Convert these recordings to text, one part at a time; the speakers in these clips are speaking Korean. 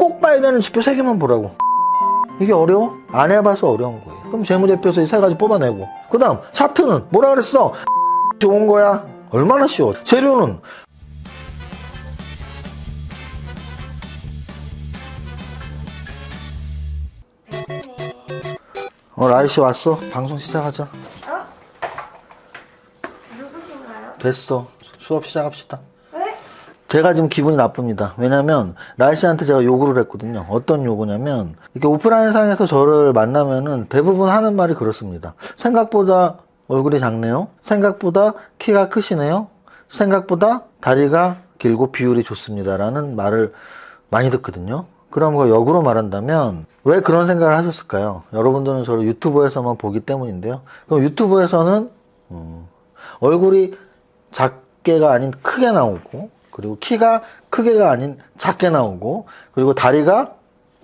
꼭 봐야 되는 지표 3개만 보라고. 이게 어려워? 안 해봐서 어려운 거예요. 그럼 재무제표에서 이 3가지 뽑아내고, 그 다음 차트는 뭐라 그랬어? 좋은 거야. 얼마나 쉬워. 재료는 라이씨 왔어. 방송 시작하자. 누구신가요? 됐어. 수업 시작합시다. 왜? 제가 지금 기분이 나쁩니다. 왜냐면 라이씨한테 제가 요구를 했거든요. 어떤 요구냐면, 이렇게 오프라인상에서 저를 만나면은 대부분 하는 말이 그렇습니다. 생각보다 얼굴이 작네요. 생각보다 키가 크시네요. 생각보다 다리가 길고 비율이 좋습니다. 라는 말을 많이 듣거든요. 그럼 그 역으로 말한다면 왜 그런 생각을 하셨을까요? 여러분들은 저를 유튜브에서만 보기 때문인데요. 그럼 유튜브에서는 얼굴이 작게가 아닌 크게 나오고, 그리고 키가 크게가 아닌 작게 나오고, 그리고 다리가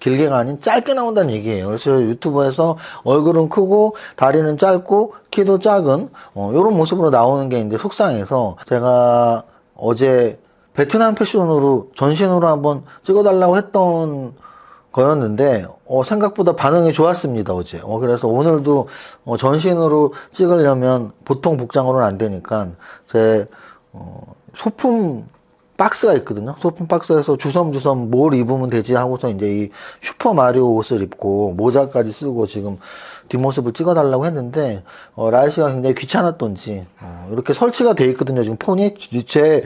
길게가 아닌 짧게 나온다는 얘기예요. 그래서 유튜브에서 얼굴은 크고 다리는 짧고 키도 작은 이런 모습으로 나오는 게 이제 속상해서 제가 어제 베트남 패션으로 전신으로 한번 찍어달라고 했던 거였는데 생각보다 반응이 좋았습니다, 어제. 그래서 오늘도 전신으로 찍으려면 보통 복장으로는 안 되니까 제 소품 박스가 있거든요. 소품 박스에서 주섬주섬 뭘 입으면 되지 하고서 이제 이 슈퍼 마리오 옷을 입고 모자까지 쓰고 지금 뒷모습을 찍어달라고 했는데 라이씨가 굉장히 귀찮았던지 이렇게 설치가 돼 있거든요. 지금 폰이 제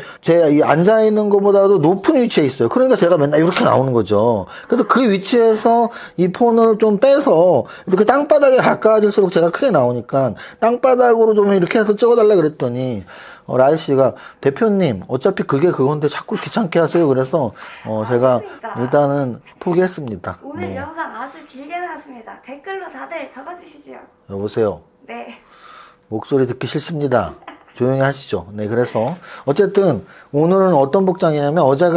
이 앉아 있는 것보다도 높은 위치에 있어요. 그러니까 제가 맨날 이렇게 나오는 거죠. 그래서 그 위치에서 이 폰을 좀 빼서 이렇게 땅바닥에 가까워질수록 제가 크게 나오니까 땅바닥으로 좀 이렇게 해서 찍어달라 그랬더니 라이씨가 대표님 어차피 그게 그건데 자꾸 귀찮게 하세요. 그래서 제가 일단은 포기했습니다. 오늘 영상 아주 길게 나왔습니다. 댓글로 다들 적어주시죠. 여보세요. 네. 목소리 듣기 싫습니다. 조용히 하시죠. 네, 그래서 어쨌든 오늘은 어떤 복장이냐면 어제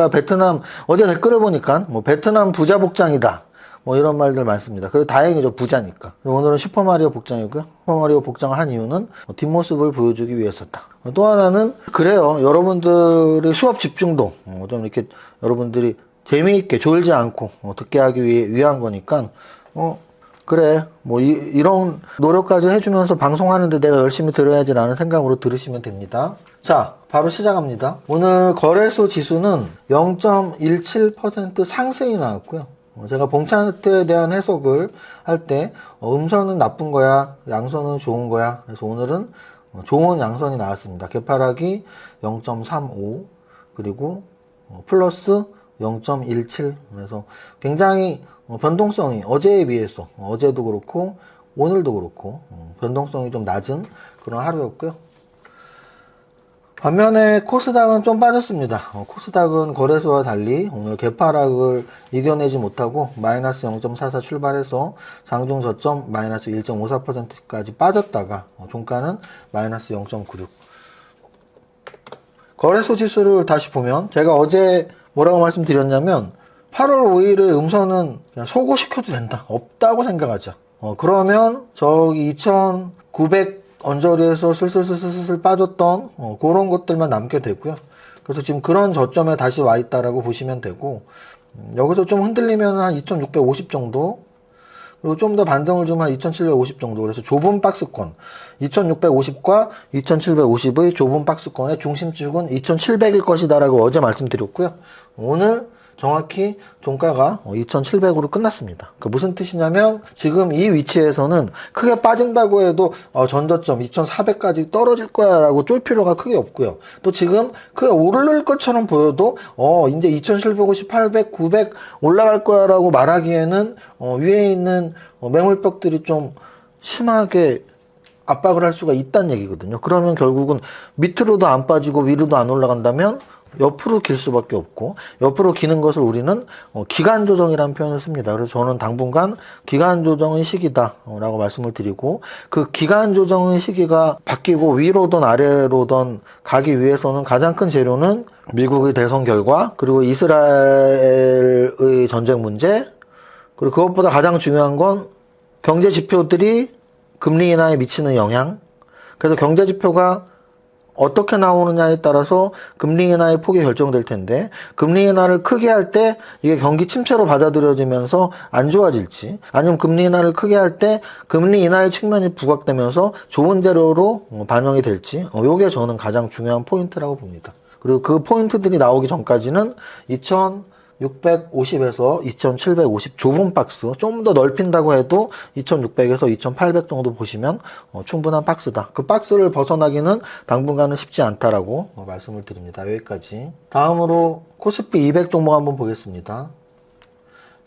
댓글을 보니까 뭐 베트남 부자 복장이다. 뭐 이런 말들 많습니다. 그리고 다행이죠. 부자니까. 오늘은 슈퍼마리오 복장이고요. 슈퍼마리오 복장을 한 이유는 뒷모습을 보여주기 위해서다. 또 하나는 그래요. 여러분들의 수업 집중도 좀 이렇게 여러분들이 재미있게 졸지 않고 듣게 하기 위한 거니까 그래 뭐 이런 노력까지 해주면서 방송하는데 내가 열심히 들어야지라는 생각으로 들으시면 됩니다. 자, 바로 시작합니다. 오늘 거래소 지수는 0.17% 상승이 나왔고요. 제가 봉차트에 대한 해석을 할 때 음선은 나쁜 거야, 양선은 좋은 거야. 그래서 오늘은 좋은 양선이 나왔습니다. 개파락이 0.35 그리고 플러스 0.17. 그래서 굉장히 변동성이 어제에 비해서 어제도 그렇고 오늘도 그렇고 변동성이 좀 낮은 그런 하루였고요. 반면에 코스닥은 좀 빠졌습니다. 코스닥은 거래소와 달리 오늘 개파락을 이겨내지 못하고 마이너스 0.44 출발해서 장중 저점 마이너스 1.54%까지 빠졌다가 종가는 마이너스 0.96. 거래소 지수를 다시 보면 제가 어제 뭐라고 말씀드렸냐면 8월 5일의 음선은 그냥 소거시켜도 된다. 없다고 생각하자. 그러면 저기 2900 언저리에서 슬슬 빠졌던 그런 것들만 남게 되고요. 그래서 지금 그런 저점에 다시 와 있다라고 보시면 되고 여기서 좀 흔들리면 한 2650 정도, 그리고 좀 더 반등을 주면 한 2750 정도. 그래서 좁은 박스권 2650과 2750의 좁은 박스권의 중심축은 2700일 것이다 라고 어제 말씀드렸고요. 오늘 정확히 종가가 2700으로 끝났습니다. 그 무슨 뜻이냐면 지금 이 위치에서는 크게 빠진다고 해도 전저점 2400까지 떨어질 거야 라고 쫄 필요가 크게 없고요. 또 지금 크게 오를 것처럼 보여도 이제 2750, 800, 900 올라갈 거야 라고 말하기에는 위에 있는 매물벽들이 좀 심하게 압박을 할 수가 있다는 얘기거든요. 그러면 결국은 밑으로도 안 빠지고 위로도 안 올라간다면 옆으로 길 수밖에 없고, 옆으로 기는 것을 우리는 기간 조정이라는 표현을 씁니다. 그래서 저는 당분간 기간 조정의 시기다 라고 말씀을 드리고, 그 기간 조정의 시기가 바뀌고 위로든 아래로든 가기 위해서는 가장 큰 재료는 미국의 대선 결과, 그리고 이스라엘의 전쟁 문제, 그리고 그것보다 가장 중요한 건 경제 지표들이 금리 인하에 미치는 영향. 그래서 경제 지표가 어떻게 나오느냐에 따라서 금리 인하의 폭이 결정될 텐데 금리 인하를 크게 할 때 이게 경기 침체로 받아들여지면서 안 좋아질지 아니면 금리 인하를 크게 할 때 금리 인하의 측면이 부각되면서 좋은 재료로 반영이 될지 요게 저는 가장 중요한 포인트라고 봅니다. 그리고 그 포인트들이 나오기 전까지는 2650에서 2750 좁은 박스 좀 더 넓힌다고 해도 2600에서 2800 정도 보시면 충분한 박스다. 그 박스를 벗어나기는 당분간은 쉽지 않다라고 말씀을 드립니다. 여기까지. 다음으로 코스피 200 종목 한번 보겠습니다.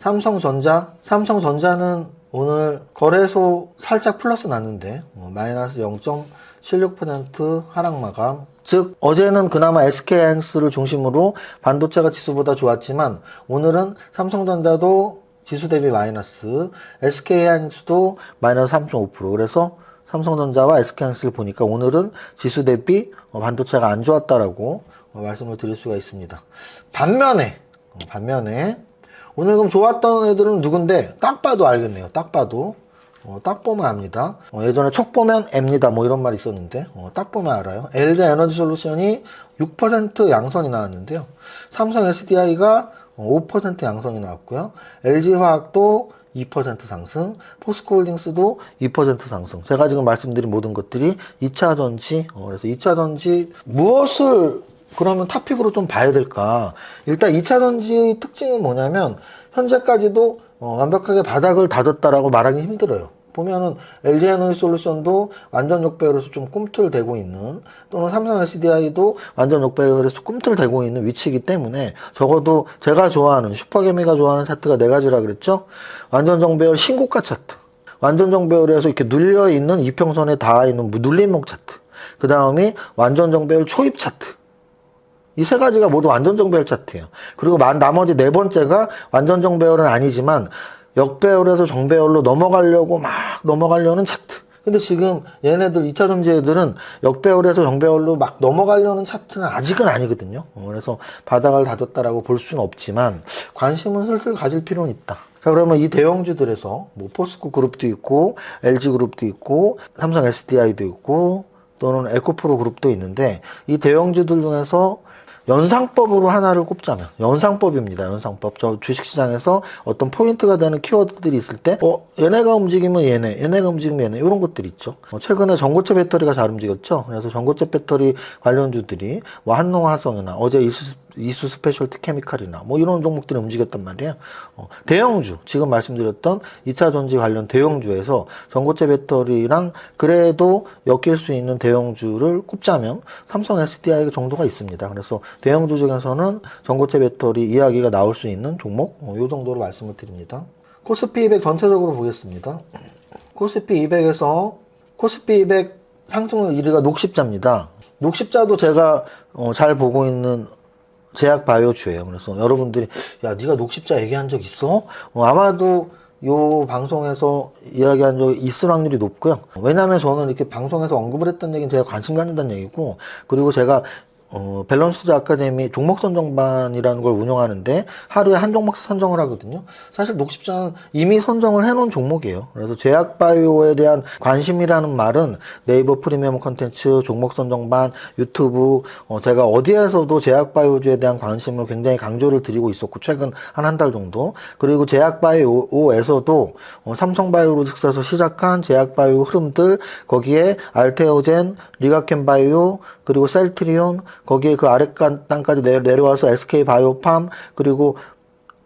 삼성전자는 오늘 거래소 살짝 플러스 났는데 마이너스 0.76% 하락 마감. 즉 어제는 그나마 SK하이닉스를 중심으로 반도체가 지수보다 좋았지만 오늘은 삼성전자도 지수 대비 마이너스, SK하이닉스도 마이너스 3.5%. 그래서 삼성전자와 SK하이닉스를 보니까 오늘은 지수 대비 반도체가 안 좋았다라고 말씀을 드릴 수가 있습니다. 반면에 오늘 그럼 좋았던 애들은 누군데 딱 봐도 알겠네요. 딱 봐도. 딱 보면 압니다. 예전에 척 보면 앱니다. 뭐 이런 말이 있었는데 딱 보면 알아요. LG 에너지 솔루션이 6% 양선이 나왔는데요. 삼성 SDI가 5% 양선이 나왔고요. LG화학도 2% 상승, 포스코홀딩스도 2% 상승. 제가 지금 말씀드린 모든 것들이 2차전지. 그래서 2차전지 무엇을 그러면 탑픽으로 좀 봐야 될까? 일단 2차전지 특징은 뭐냐면 현재까지도 완벽하게 바닥을 다졌다라고 말하기 힘들어요. 보면은 LG 에너지 솔루션도 완전 역배열에서 좀 꿈틀대고 있는 또는 삼성 SDI도 완전 역배열에서 꿈틀대고 있는 위치이기 때문에 적어도 제가 좋아하는 슈퍼개미가 좋아하는 차트가 네 가지라 그랬죠. 완전 정배열 신고가 차트, 완전 정배열에서 이렇게 눌려 있는 이평선에 닿아 있는 눌림목 차트, 그 다음이 완전 정배열 초입 차트. 이 세 가지가 모두 완전 정배열 차트예요. 그리고 나머지 네 번째가 완전 정배열은 아니지만 역배열에서 정배열로 넘어가려는 차트. 근데 지금 얘네들 2차전지 애들은 역배열에서 정배열로 막 넘어가려는 차트는 아직은 아니거든요. 그래서 바닥을 다졌다라고 볼 수는 없지만 관심은 슬슬 가질 필요는 있다. 자, 그러면 이 대형주들에서 뭐 포스코 그룹도 있고 LG 그룹도 있고 삼성 SDI도 있고 또는 에코프로 그룹도 있는데 이 대형주들 중에서 연상법으로 하나를 꼽자면 연상법입니다. 연상법. 저 주식시장에서 어떤 포인트가 되는 키워드들이 있을 때 얘네가 움직이면 얘네가 움직이면 얘네 이런 것들이 있죠. 최근에 전고체 배터리가 잘 움직였죠. 그래서 전고체 배터리 관련주들이 뭐 한농화성이나 어제 이수 스페셜티 케미칼이나 뭐 이런 종목들이 움직였단 말이에요. 대형주, 지금 말씀드렸던 2차 전지 관련 대형주에서 전고체 배터리랑 그래도 엮일 수 있는 대형주를 꼽자면 삼성 SDI 정도가 있습니다. 그래서 대형주 중에서는 전고체 배터리 이야기가 나올 수 있는 종목, 이 정도로 말씀을 드립니다. 코스피 200 전체적으로 보겠습니다. 코스피 200에서 코스피 200 상승률 1위가 녹십자입니다. 녹십자도 제가 잘 보고 있는 제약 바이오주예요. 그래서 여러분들이 야 네가 녹십자 얘기한 적 있어? 아마도 요 방송에서 이야기한 적이 있을 확률이 높고요. 왜냐하면 저는 이렇게 방송에서 언급을 했던 얘기는 제가 관심 갖는다는 얘기고, 그리고 제가 밸런스즈 아카데미 종목 선정반이라는 걸 운영하는데 하루에 한 종목 선정을 하거든요. 사실 녹십자는 이미 선정을 해놓은 종목이에요. 그래서 제약바이오에 대한 관심이라는 말은 네이버 프리미엄 컨텐츠, 종목 선정반, 유튜브, 제가 어디에서도 제약바이오주에 대한 관심을 굉장히 강조를 드리고 있었고, 최근 한 달 정도. 그리고 제약바이오에서도 삼성바이오로직스에서 시작한 제약바이오 흐름들, 거기에 알테오젠, 리가켄바이오, 그리고 셀트리온, 거기에 그 아래 단까지 내려와서 SK바이오팜, 그리고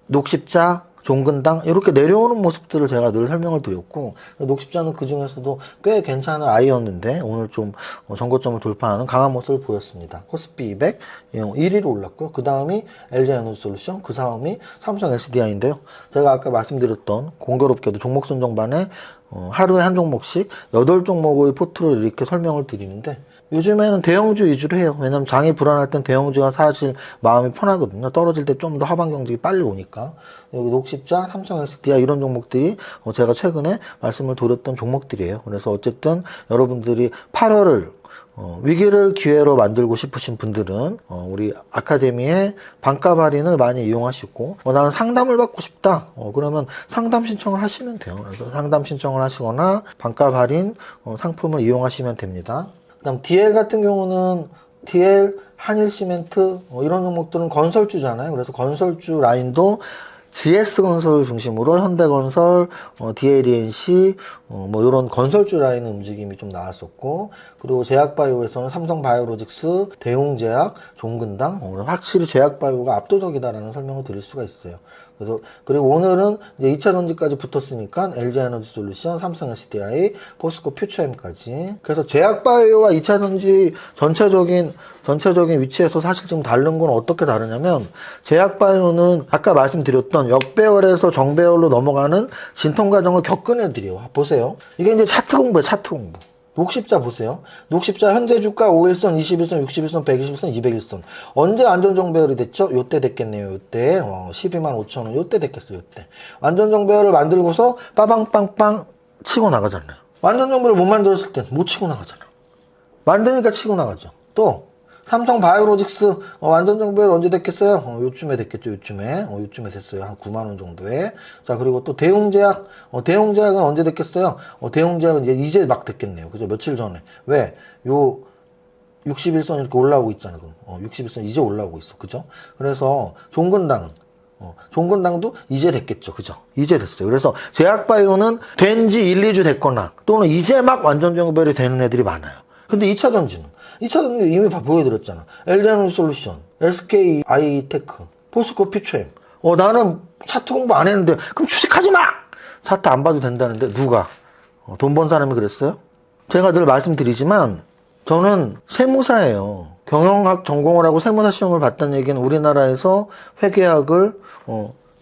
녹십자, 종근당 이렇게 내려오는 모습들을 제가 늘 설명을 드렸고, 녹십자는 그 중에서도 꽤 괜찮은 아이였는데 오늘 좀 전고점을 돌파하는 강한 모습을 보였습니다. 코스피 200 1위로 올랐고요. 그 다음이 LG 에너지 솔루션, 그 다음이 삼성 SDI인데요. 제가 아까 말씀드렸던 공교롭게도 종목 선정반에 하루에 한 종목씩 8종목의 포트를 이렇게 설명을 드리는데, 요즘에는 대형주 위주로 해요. 왜냐면 장이 불안할 땐 대형주가 사실 마음이 편하거든요. 떨어질 때 좀 더 하방 경직이 빨리 오니까. 여기 녹십자, 삼성 SDI 이런 종목들이 제가 최근에 말씀을 드렸던 종목들이에요. 그래서 어쨌든 여러분들이 8월을 위기를 기회로 만들고 싶으신 분들은 우리 아카데미의 반값 할인을 많이 이용하시고, 나는 상담을 받고 싶다. 그러면 상담 신청을 하시면 돼요. 그래서 상담 신청을 하시거나 반값 할인 상품을 이용하시면 됩니다. 그다음 DL 같은 경우는 DL, 한일시멘트 이런 종목들은 건설주잖아요. 그래서 건설주 라인도 GS건설 중심으로 현대건설, DLENC 뭐 이런 건설주 라인 움직임이 좀 나왔었고, 그리고 제약바이오에서는 삼성바이오로직스, 대웅제약, 종근당 확실히 제약바이오가 압도적이다라는 설명을 드릴 수가 있어요. 그래서 그리고 오늘은 이제 2차 전지까지 붙었으니까 LG에너지솔루션, 삼성 SDI, 포스코 퓨처엠까지. 그래서 제약바이오와 2차 전지 전체적인 위치에서 사실 좀 다른 건 어떻게 다르냐면, 제약바이오는 아까 말씀드렸던 역배열에서 정배열로 넘어가는 진통 과정을 겪은 애들이에요. 보세요. 이게 이제 차트 공부예요, 차트 공부. 녹십자 보세요. 녹십자 현재 주가 5일선, 21선, 61선, 120선, 201선. 언제 완전 정배열이 됐죠? 요때 됐겠네요. 요때 12만 5천 원 요때 됐겠어요. 요때. 완전 정배열을 만들고서 빠방빵빵 치고 나가잖아요. 완전 정배열 못 만들었을 땐 못 치고 나가잖아. 만드니까 치고 나가죠. 또 삼성 바이오로직스 완전 정배열 언제 됐겠어요? 요쯤에 됐겠죠. 요쯤에 됐어요. 한 9만 원 정도에. 자, 그리고 또 대웅제약. 대웅제약은 언제 됐겠어요? 대웅제약은 이제 막 됐겠네요. 그죠? 며칠 전에. 왜? 요 61선 이렇게 올라오고 있잖아요. 그럼 61선 이제 올라오고 있어. 그죠? 그래서 종근당은 종근당도 이제 됐겠죠. 그죠? 이제 됐어요. 그래서 제약바이오는 된 지 1, 2주 됐거나 또는 이제 막 완전 정배열이 되는 애들이 많아요. 근데 2차 전지는 이미 다 보여드렸잖아. LG에너지솔루션, SKI테크, 포스코 퓨처엠. 나는 차트 공부 안 했는데 그럼 주식하지 마! 차트 안 봐도 된다는데 누가? 돈 번 사람이 그랬어요? 제가 늘 말씀드리지만 저는 세무사예요. 경영학 전공을 하고 세무사 시험을 봤다는 얘기는 우리나라에서 회계학을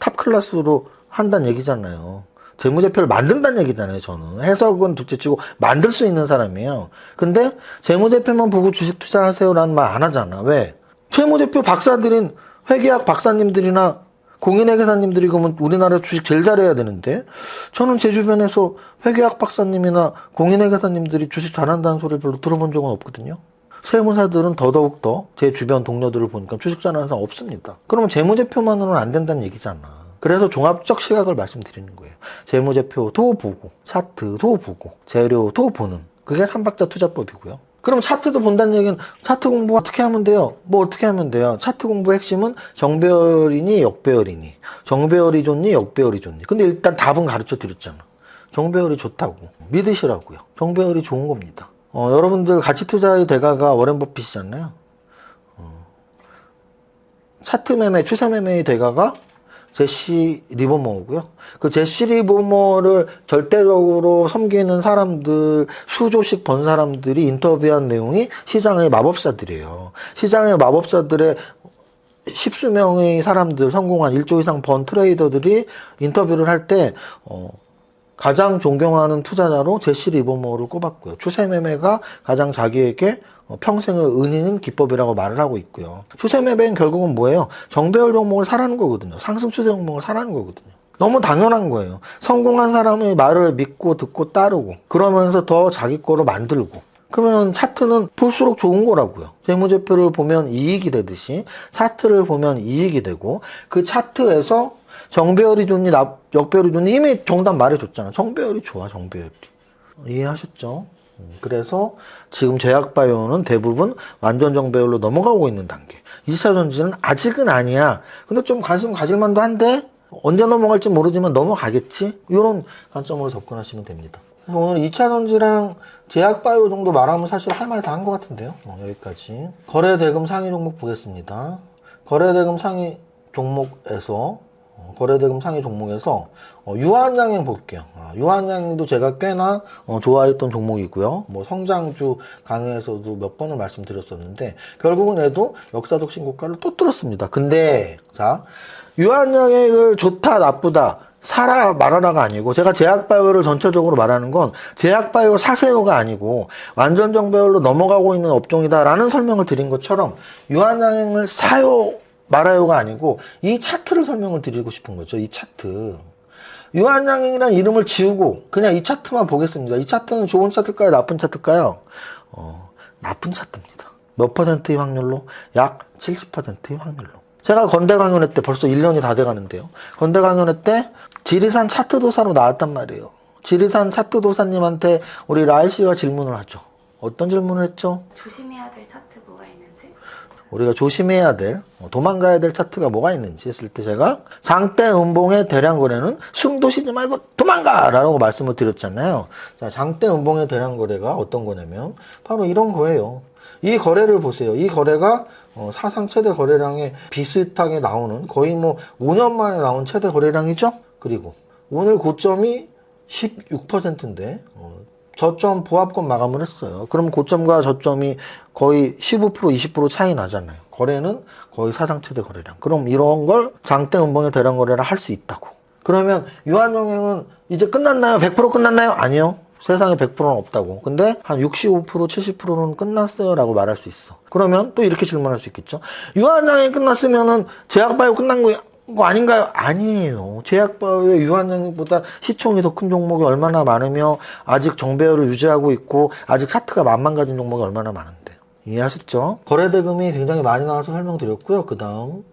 탑 클래스로 한다는 얘기잖아요. 재무제표를 만든다는 얘기잖아요, 저는. 해석은 둘째치고 만들 수 있는 사람이에요. 근데 재무제표만 보고 주식 투자하세요라는 말 안 하잖아. 왜? 재무제표 박사들인 회계학 박사님들이나 공인회계사님들이 그러면 우리나라 주식 제일 잘해야 되는데, 저는 제 주변에서 회계학 박사님이나 공인회계사님들이 주식 잘한다는 소리를 별로 들어본 적은 없거든요. 세무사들은 더더욱더 제 주변 동료들을 보니까 주식 잘하는 사람 없습니다. 그러면 재무제표만으로는 안 된다는 얘기잖아. 그래서 종합적 시각을 말씀드리는 거예요. 재무제표도 보고, 차트도 보고, 재료도 보는. 그게 삼박자 투자법이고요. 그럼 차트도 본다는 얘기는 차트 공부 어떻게 하면 돼요? 뭐 어떻게 하면 돼요? 차트 공부 핵심은 정배열이니 역배열이니, 정배열이 좋니 역배열이 좋니. 근데 일단 답은 가르쳐 드렸잖아. 정배열이 좋다고 믿으시라고요. 정배열이 좋은 겁니다. 여러분들 가치투자의 대가가 워렌 버핏이잖아요. 차트 매매, 추세 매매의 대가가 제시 리버머고요. 그 제시 리버머를 절대적으로 섬기는 사람들, 수조씩 번 사람들이 인터뷰한 내용이 시장의 마법사들이에요. 시장의 마법사들의 십수 명의 사람들, 성공한 1조 이상 번 트레이더들이 인터뷰를 할 때 가장 존경하는 투자자로 제시 리버머를 꼽았고요. 추세 매매가 가장 자기에게 평생의 은인인 기법이라고 말을 하고 있고요. 추세 매매는 결국은 뭐예요? 정배열 종목을 사라는 거거든요. 상승 추세 종목을 사라는 거거든요. 너무 당연한 거예요. 성공한 사람의 말을 믿고 듣고 따르고 그러면서 더 자기 거로 만들고, 그러면 차트는 볼수록 좋은 거라고요. 재무제표를 보면 이익이 되듯이 차트를 보면 이익이 되고, 그 차트에서 정배열이 좋니 역배열이 좋니 이미 정답 말해줬잖아. 정배열이 좋아. 정배열이. 이해하셨죠? 그래서 지금 제약바이오는 대부분 완전 정배열로 넘어가고 있는 단계. 2차 전지는 아직은 아니야. 근데 좀 관심 가질 만도 한데 언제 넘어갈지 모르지만 넘어가겠지? 이런 관점으로 접근하시면 됩니다. 오늘 2차 전지랑 제약바이오 정도 말하면 사실 할 말 다 한 것 같은데요. 여기까지. 거래대금 상위 종목 보겠습니다. 거래대금 상위 종목에서 유한양행 볼게요. 유한양행도 제가 꽤나 좋아했던 종목이고요. 뭐 성장주 강의에서도 몇 번을 말씀드렸었는데 결국은 얘도 역사적 신고가를 또 뚫었습니다. 근데 자, 유한양행을 좋다 나쁘다 사라 말아라가 아니고, 제가 제약바이오를 전체적으로 말하는 건 제약바이오 사세요가 아니고 완전 정배열로 넘어가고 있는 업종이다라는 설명을 드린 것처럼 유한양행을 사요 말아요가 아니고 이 차트를 설명을 드리고 싶은 거죠. 이 차트. 유한양행이라는 이름을 지우고 그냥 이 차트만 보겠습니다. 이 차트는 좋은 차트일까요? 나쁜 차트일까요? 나쁜 차트입니다. 몇 퍼센트의 확률로? 약 70%의 확률로. 제가 건대 강연회 때 벌써 1년이 다 돼가는데요. 건대 강연회 때 지리산 차트 도사로 나왔단 말이에요. 지리산 차트 도사님한테 우리 라이 씨가 질문을 하죠. 어떤 질문을 했죠? 조심해야 될 차트 뭐가 있는지. 우리가 조심해야 될, 도망가야 될 차트가 뭐가 있는지 했을 때 제가 장대 음봉의 대량 거래는 숨도 쉬지 말고 도망가! 라고 말씀을 드렸잖아요. 자, 장대 음봉의 대량 거래가 어떤 거냐면 바로 이런 거예요. 이 거래를 보세요. 이 거래가 사상 최대 거래량에 비슷하게 나오는 거의 뭐 5년 만에 나온 최대 거래량이죠. 그리고 오늘 고점이 16%인데 저점 보합권 마감을 했어요. 그럼 고점과 저점이 거의 15% 20% 차이 나잖아요. 거래는 거의 사상 최대 거래량. 그럼 이런 걸 장대 음봉의 대량 거래를 할 수 있다고. 그러면 유한영행은 이제 끝났나요? 100% 끝났나요? 아니요. 세상에 100%는 없다고. 근데 한 65% 70%는 끝났어요 라고 말할 수 있어. 그러면 또 이렇게 질문할 수 있겠죠. 유한양행 끝났으면은 제약바이오 끝난 거 아닌가요? 아니에요. 제약바이오의 유한양보다 시총이 더 큰 종목이 얼마나 많으며 아직 정배열을 유지하고 있고 아직 차트가 만만 가진 종목이 얼마나 많은데. 이해하셨죠? 거래대금이 굉장히 많이 나와서 설명드렸고요. 그 다음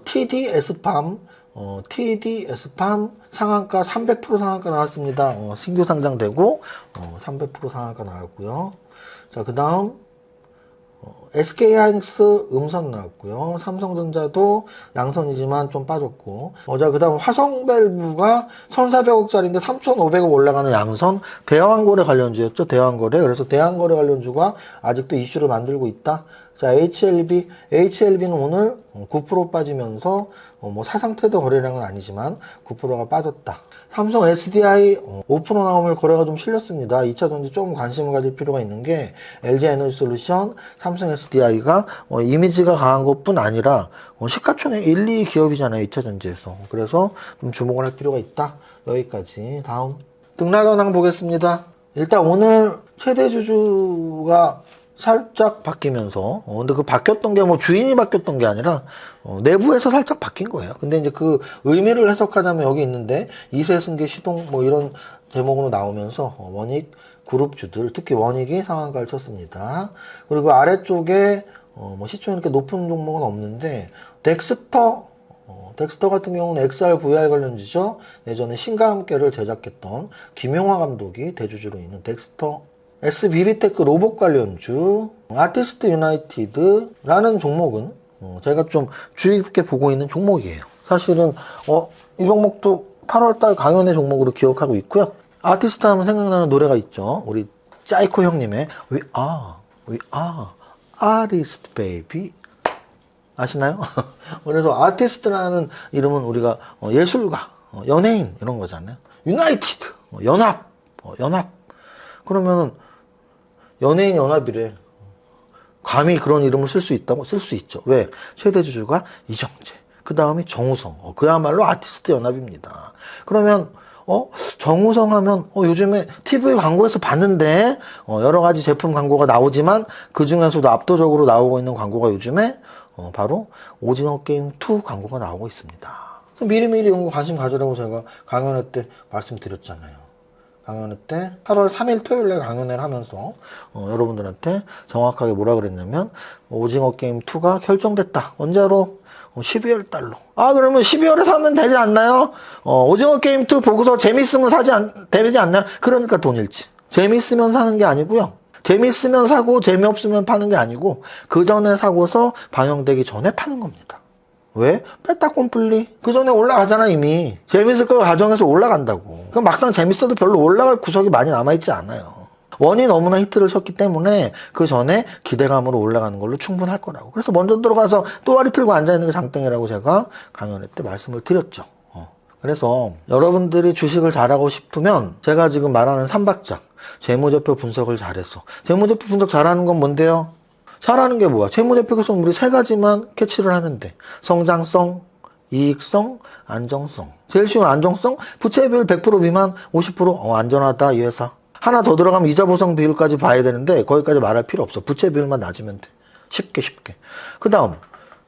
TDS팜 TDS팜 상한가 300% 상한가 나왔습니다. 신규 상장되고 300% 상한가 나왔고요. 자, 그 다음 SK하이닉스 음선 나왔고요. 삼성전자도 양선이지만 좀 빠졌고. 자, 그 다음 화성밸브가 1,400억짜리인데 3,500억 올라가는 양선. 대왕거래 관련주였죠. 대왕거래. 그래서 대왕거래 관련주가 아직도 이슈를 만들고 있다. 자, HLB는 오늘 9% 빠지면서 뭐 사상 최대 거래량은 아니지만 9%가 빠졌다. 삼성 SDI 5% 나오면 거래가 좀 실렸습니다. 2차전지 조금 관심을 가질 필요가 있는 게 LG에너지솔루션, 삼성 SDI가 이미지가 강한 것뿐 아니라 시가총액 1, 2 기업이잖아요. 2차전지에서. 그래서 좀 주목을 할 필요가 있다. 여기까지. 다음 등락 현황 보겠습니다. 일단 오늘 최대 주주가 살짝 바뀌면서 근데 그 바뀌었던 게 뭐 주인이 바뀌었던 게 아니라 내부에서 살짝 바뀐 거예요. 근데 이제 그 의미를 해석하자면 여기 있는데 이세 승계 시동 뭐 이런 제목으로 나오면서 원익 그룹주들 특히 원익이 상한가를 쳤습니다. 그리고 아래쪽에 뭐 시총이 이렇게 높은 종목은 없는데 덱스터 같은 경우는 XR, VR 관련주죠. 예전에 신과 함께를 제작했던 김용화 감독이 대주주로 있는 덱스터, SBB테크 로봇 관련주, 아티스트 유나이티드라는 종목은 제가 좀 주의 깊게 보고 있는 종목이에요. 사실은 이 종목도 8월달 강연의 종목으로 기억하고 있고요. 아티스트 하면 생각나는 노래가 있죠. 우리 짜이코 형님의 We are artist baby 아시나요? 그래서 아티스트라는 이름은 우리가 예술가, 연예인 이런 거잖아요. 유나이티드, 연합. 그러면은 연예인 연합이래. 감히 그런 이름을 쓸 수 있다고? 쓸 수 있죠. 왜? 최대 주주가 이정재. 그 다음이 정우성. 그야말로 아티스트 연합입니다. 그러면 정우성 하면 요즘에 TV 광고에서 봤는데 여러 가지 제품 광고가 나오지만 그 중에서도 압도적으로 나오고 있는 광고가 요즘에 바로 오징어 게임 2 광고가 나오고 있습니다. 미리미리 이런 거 관심 가지라고 제가 강연회 때 말씀드렸잖아요. 강연회 때 8월 3일 토요일에 강연회를 하면서 여러분들한테 정확하게 뭐라 그랬냐면 오징어 게임 2가 결정됐다. 언제로? 12월 달로. 그러면 12월에 사면 되지 않나요? 오징어 게임 2 보고서 재밌으면 되지 않나요? 그러니까 돈 잃지. 재밌으면 사는 게 아니고요. 재밌으면 사고 재미없으면 파는 게 아니고 그 전에 사고서 방영되기 전에 파는 겁니다. 왜? 빼따꼼플리. 그 전에 올라가잖아 이미. 재밌을 거 가정해서 올라간다고. 그럼 막상 재밌어도 별로 올라갈 구석이 많이 남아있지 않아요. 원이 너무나 히트를 쳤기 때문에 그 전에 기대감으로 올라가는 걸로 충분할 거라고. 그래서 먼저 들어가서 또아리 틀고 앉아있는 게 장땡이라고 제가 강연회 때 말씀을 드렸죠. 그래서 여러분들이 주식을 잘하고 싶으면 제가 지금 말하는 3박자 재무제표 분석을 잘해서 재무제표 분석 잘하는 건 뭔데요? 잘하는 게 뭐야? 재무제표 계속 우리 세 가지만 캐치를 하면 돼. 성장성, 이익성, 안정성. 제일 쉬운 안정성, 부채 비율 100% 미만 50% 안전하다 이 회사. 하나 더 들어가면 이자 보상 비율까지 봐야 되는데 거기까지 말할 필요 없어. 부채 비율만 낮으면 돼. 쉽게. 그 다음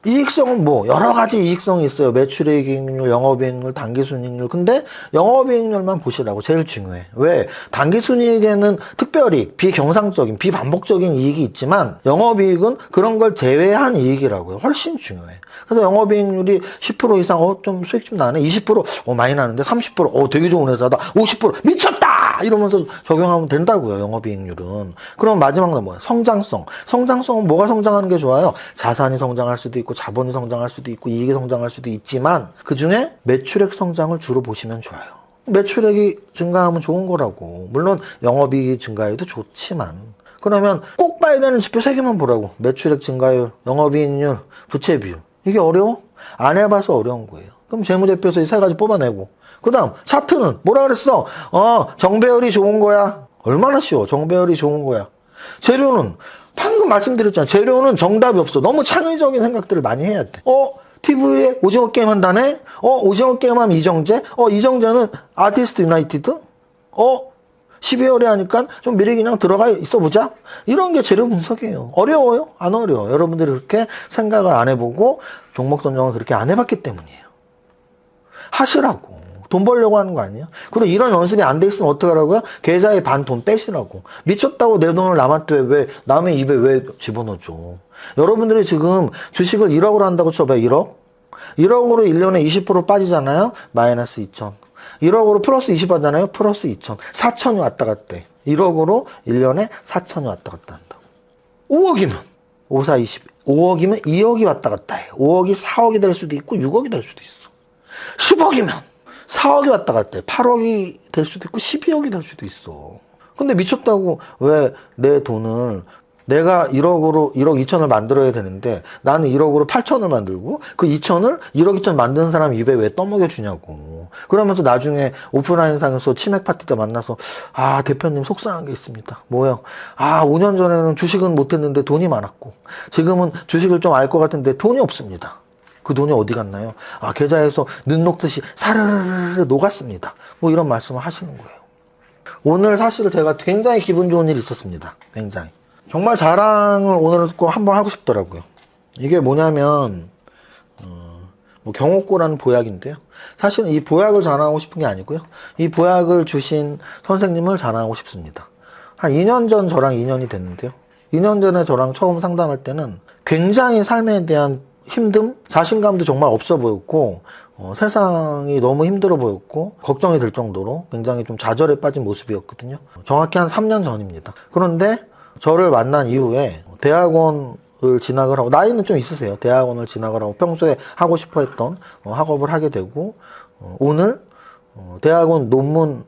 이익성은 뭐 여러 가지 이익성이 있어요. 매출이익률, 영업이익률, 당기순이익률. 근데 영업이익률만 보시라고. 제일 중요해. 왜? 당기순이익에는 특별이익, 비경상적인, 비반복적인 이익이 있지만 영업이익은 그런 걸 제외한 이익이라고요. 훨씬 중요해. 그래서 영업이익률이 10% 이상 좀 수익 좀 나네. 20% 많이 나는데 30% 되게 좋은 회사다. 50% 미쳤다. 이러면서 적용하면 된다고요. 영업이익률은. 그럼 마지막은 뭐예요? 성장성. 성장성은 뭐가 성장하는 게 좋아요? 자산이 성장할 수도 있고 자본이 성장할 수도 있고 이익이 성장할 수도 있지만 그중에 매출액 성장을 주로 보시면 좋아요. 매출액이 증가하면 좋은 거라고. 물론 영업이익이 증가해도 좋지만 그러면 꼭 봐야 되는 지표 3개만 보라고. 매출액 증가율, 영업이익률, 부채 비율. 이게 어려워? 안 해봐서 어려운 거예요. 그럼 재무제표에서 이 3가지 뽑아내고 그 다음 차트는 뭐라 그랬어? 정배열이 좋은 거야. 얼마나 쉬워. 정배열이 좋은 거야. 재료는 방금 말씀드렸잖아. 재료는 정답이 없어. 너무 창의적인 생각들을 많이 해야 돼. TV에 오징어 게임 한다네? 오징어 게임 하면 이정재? 이정재는 아티스트 유나이티드? 12월에 하니까 좀 미리 그냥 들어가 있어 보자. 이런 게 재료 분석이에요. 어려워요? 안 어려워. 여러분들이 그렇게 생각을 안 해보고 종목 선정을 그렇게 안 해봤기 때문이에요. 하시라고. 돈 벌려고 하는 거 아니에요? 그리고 이런 연습이 안 돼 있으면 어떡하라고요? 계좌에 반 돈 빼시라고. 미쳤다고 내 돈을 남한테 왜 남의 입에 왜 집어넣어줘. 여러분들이 지금 주식을 1억으로 한다고 쳐봐요. 1억? 1억으로 1년에 20% 빠지잖아요? 마이너스 2천. 1억으로 플러스 20 하잖아요? 플러스 2천. 4천이 왔다 갔대. 1억으로 1년에 4천이 왔다 갔다 한다고. 5억이면 5, 4, 20. 5억이면 2억이 왔다 갔다 해. 5억이 4억이 될 수도 있고 6억이 될 수도 있어. 10억이면 4억이 왔다 갔대. 8억이 될 수도 있고 12억이 될 수도 있어. 근데 미쳤다고 왜 내 돈을 내가 1억으로 1억 2천을 만들어야 되는데 나는 1억으로 8천을 만들고 그 2천을 1억 2천 만드는 사람 입에 왜 떠먹여 주냐고. 그러면서 나중에 오프라인상에서 치맥 파티 때 만나서 대표님 속상한 게 있습니다. 뭐요? 5년 전에는 주식은 못했는데 돈이 많았고 지금은 주식을 좀 알 것 같은데 돈이 없습니다. 그 돈이 어디 갔나요? 계좌에서 눈 녹듯이 사르르르 녹았습니다. 뭐 이런 말씀을 하시는 거예요. 오늘 사실 제가 굉장히 기분 좋은 일이 있었습니다. 굉장히. 정말 자랑을 오늘 꼭 한번 하고 싶더라고요. 이게 뭐냐면 경옥고라는 보약인데요. 사실은 이 보약을 자랑하고 싶은 게 아니고요. 이 보약을 주신 선생님을 자랑하고 싶습니다. 한 2년 전 저랑 인연이 됐는데요. 2년 전에 저랑 처음 상담할 때는 굉장히 삶에 대한 힘듦, 자신감도 정말 없어 보였고 세상이 너무 힘들어 보였고 걱정이 될 정도로 굉장히 좀 좌절에 빠진 모습이었거든요. 정확히 한 3년 전입니다. 그런데 저를 만난 이후에 대학원을 진학을 하고 나이는 좀 있으세요. 대학원을 진학을 하고 평소에 하고 싶어 했던 학업을 하게 되고 오늘 대학원 논문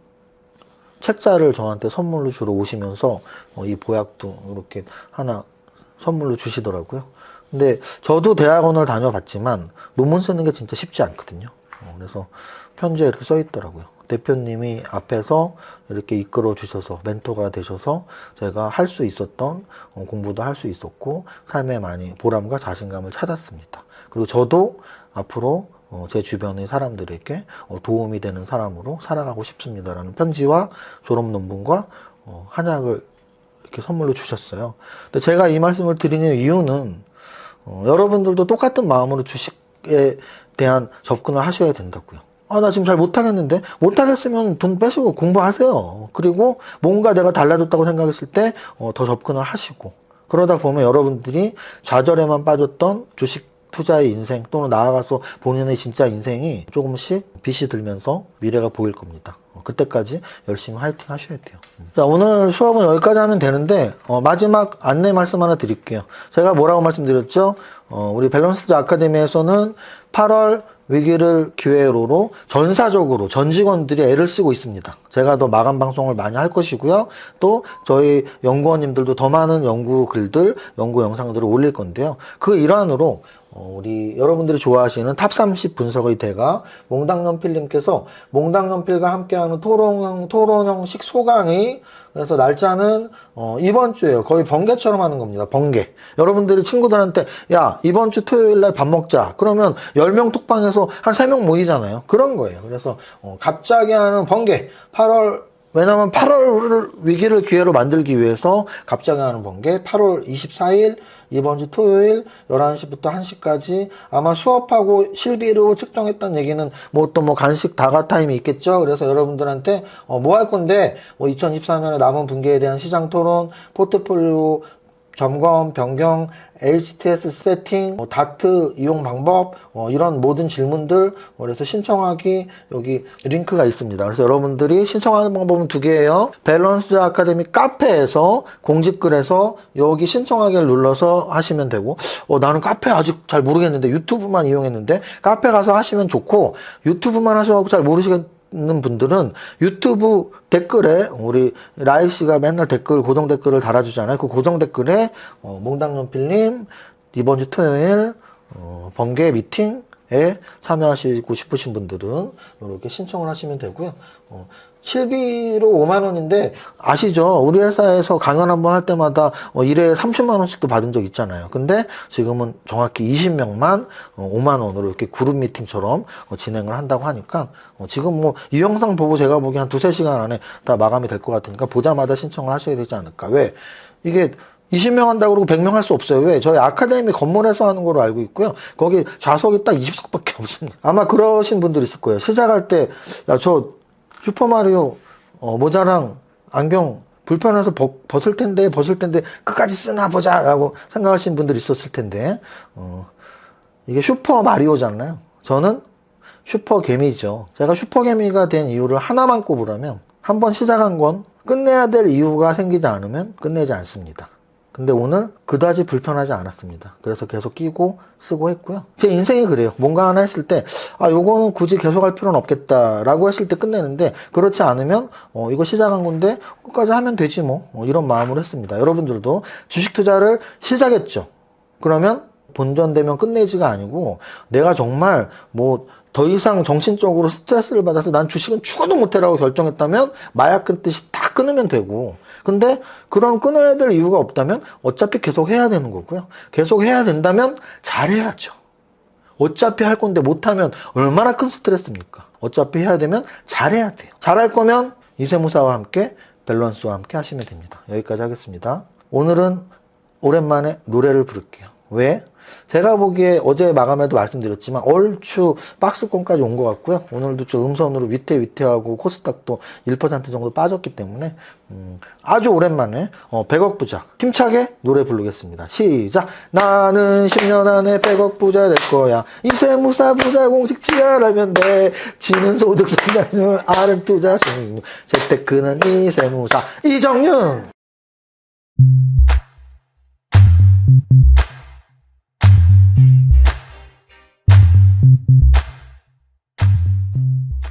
책자를 저한테 선물로 주러 오시면서 이 보약도 이렇게 하나 선물로 주시더라고요. 근데 저도 대학원을 다녀봤지만 논문 쓰는 게 진짜 쉽지 않거든요. 그래서 편지에 이렇게 써 있더라고요. 대표님이 앞에서 이렇게 이끌어 주셔서 멘토가 되셔서 제가 할 수 있었던 공부도 할 수 있었고 삶에 많이 보람과 자신감을 찾았습니다. 그리고 저도 앞으로 제 주변의 사람들에게 도움이 되는 사람으로 살아가고 싶습니다라는 편지와 졸업 논문과 한약을 이렇게 선물로 주셨어요. 근데 제가 이 말씀을 드리는 이유는 여러분들도 똑같은 마음으로 주식에 대한 접근을 하셔야 된다고요. 나 지금 잘 못하겠는데? 못하겠으면 돈 빼시고 공부하세요. 그리고 뭔가 내가 달라졌다고 생각했을 때 더 접근을 하시고 그러다 보면 여러분들이 좌절에만 빠졌던 주식 투자의 인생 또는 나아가서 본인의 진짜 인생이 조금씩 빛이 들면서 미래가 보일 겁니다. 그때까지 열심히 화이팅 하셔야 돼요. 자, 오늘 수업은 여기까지 하면 되는데 마지막 안내 말씀 하나 드릴게요. 제가 뭐라고 말씀드렸죠? 우리 밸런스드 아카데미에서는 8월 위기를 기회로로 전사적으로 전 직원들이 애를 쓰고 있습니다. 제가 더 마감 방송을 많이 할 것이고요. 또 저희 연구원님들도 더 많은 연구 글들, 연구 영상들을 올릴 건데요. 그 일환으로 우리 여러분들이 좋아하시는 탑 30 분석의 대가 몽당연필님께서 몽당연필과 함께하는 토론 형식 소강의 그래서 날짜는 이번 주에요. 거의 번개처럼 하는 겁니다. 번개. 여러분들이 친구들한테 야 이번 주 토요일 날 밥 먹자. 그러면 10명 톡방에서 한 3명 모이잖아요. 그런 거예요. 그래서 갑자기 하는 번개. 왜냐면 8월 위기를 기회로 만들기 위해서 갑자기 하는 번개 8월 24일 이번 주 토요일 11시부터 1시까지 아마 수업하고 실비로 측정했던 얘기는 또 간식 다가 타임이 있겠죠. 그래서 여러분들한테 뭐 할 건데 2024년에 남은 분기에 대한 시장 토론, 포트폴리오 점검, 변경, HTS 세팅, 다트 이용 방법, 이런 모든 질문들, 그래서 신청하기 여기 링크가 있습니다. 그래서 여러분들이 신청하는 방법은 두 개예요. 밸런스 아카데미 카페에서 공지글에서 여기 신청하기를 눌러서 하시면 되고, 나는 카페 아직 잘 모르겠는데 유튜브만 이용했는데 카페 가서 하시면 좋고, 유튜브만 하셔서 잘 모르시겠는데 있는 분들은 유튜브 댓글에 우리 라이 씨가 맨날 고정 댓글을 달아주잖아요. 그 고정 댓글에 몽당연필님 이번 주 토요일 번개 미팅에 참여하시고 싶으신 분들은 이렇게 신청을 하시면 되고요. 실비로 5만 원인데 아시죠? 우리 회사에서 강연 한번 할 때마다 1회에 30만 원씩도 받은 적 있잖아요. 근데 지금은 정확히 20명만 5만 원으로 이렇게 그룹 미팅처럼 진행을 한다고 하니까 지금 뭐 이 영상 보고 제가 보기 한 2-3시간 안에 다 마감이 될 것 같으니까 보자마자 신청을 하셔야 되지 않을까. 왜? 이게 20명 한다고 그러고 100명 할 수 없어요. 왜? 저희 아카데미 건물에서 하는 걸로 알고 있고요. 거기 좌석이 딱 20석밖에 없습니다. 아마 그러신 분들 있을 거예요. 시작할 때, 야, 저 슈퍼마리오 모자랑 안경 불편해서 벗을 텐데 끝까지 쓰나 보자 라고 생각하시는 분들이 있었을 텐데 이게 슈퍼마리오잖아요. 저는 슈퍼개미죠. 제가 슈퍼개미가 된 이유를 하나만 꼽으라면 한번 시작한 건 끝내야 될 이유가 생기지 않으면 끝내지 않습니다. 근데 오늘 그다지 불편하지 않았습니다. 그래서 계속 끼고 쓰고 했고요. 제 인생이 그래요. 뭔가 하나 했을 때 요거는 굳이 계속 할 필요는 없겠다라고 했을 때 끝내는데, 그렇지 않으면 이거 시작한 건데 끝까지 하면 되지 뭐, 이런 마음으로 했습니다. 여러분들도 주식 투자를 시작했죠. 그러면 본전되면 끝내지가 아니고 내가 정말 뭐 더 이상 정신적으로 스트레스를 받아서 난 주식은 죽어도 못해라고 결정했다면 마약 끊듯이 다 끊으면 되고, 근데 그런 끊어야 될 이유가 없다면 어차피 계속 해야 되는 거고요. 계속 해야 된다면 잘해야죠. 어차피 할 건데 못하면 얼마나 큰 스트레스입니까? 어차피 해야 되면 잘해야 돼요. 잘할 거면 이세무사와 함께 밸런스와 함께 하시면 됩니다. 여기까지 하겠습니다. 오늘은 오랜만에 노래를 부를게요. 왜? 제가 보기에 어제 마감에도 말씀드렸지만 얼추 박스권까지 온 것 같고요. 오늘도 좀 음선으로 위태위태하고 코스닥도 1% 정도 빠졌기 때문에 아주 오랜만에 100억 부자 힘차게 노래 부르겠습니다. 시작! 나는 10년 안에 100억 부자 될 거야. 이세무사 부자 공식 지하라면 돼. 지는 소득 성장률 RM 투자 수익률 재테크는 이세무사 이정윤.